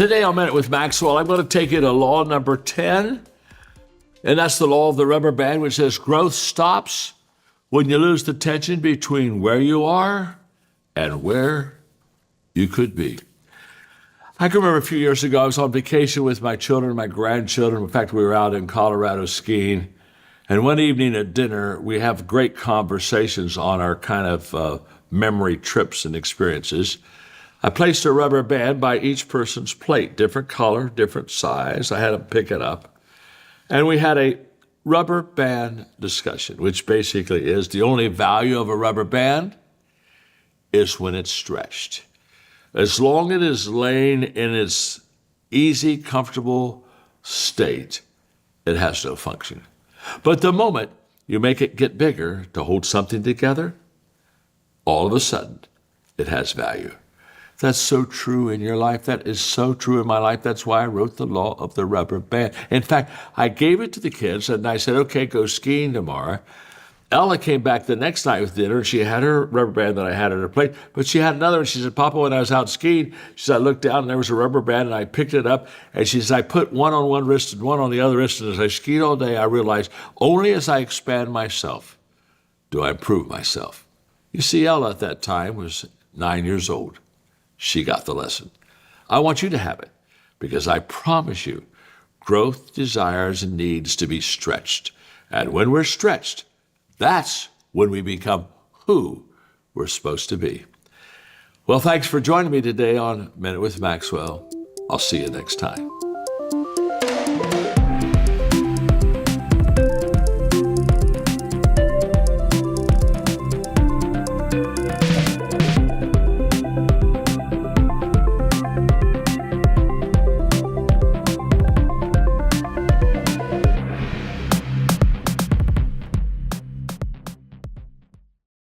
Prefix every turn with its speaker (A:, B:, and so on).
A: Today on Minute with Maxwell, I'm going to take you to law number 10, and that's the law of the rubber band, which says growth stops when you lose the tension between where you are and where you could be. I can remember a few years ago, I was on vacation with my children and my grandchildren. In fact, we were out in Colorado skiing. And one evening at dinner, we have great conversations on our kind of memory trips and experiences. I placed a rubber band by each person's plate, different color, different size. I had them pick it up. And we had a rubber band discussion, which basically is the only value of a rubber band is when it's stretched. As long as it is laying in its easy, comfortable state, it has no function. But the moment you make it get bigger to hold something together, all of a sudden, it has value. That's so true in your life. That is so true in my life. That's why I wrote the law of the rubber band. In fact, I gave it to the kids and I said, okay, go skiing tomorrow. Ella came back the next night with dinner. She had her rubber band that I had on her plate, but she had another. And she said, Papa, when I was out skiing, she said, I looked down and there was a rubber band and I picked it up. And she said, I put one on one wrist and one on the other wrist. And as I skied all day, I realized only as I expand myself do I improve myself. You see, Ella at that time was 9 years old. She got the lesson. I want you to have it because I promise you, growth desires and needs to be stretched. And when we're stretched, that's when we become who we're supposed to be. Well, thanks for joining me today on Minute with Maxwell. I'll see you next time.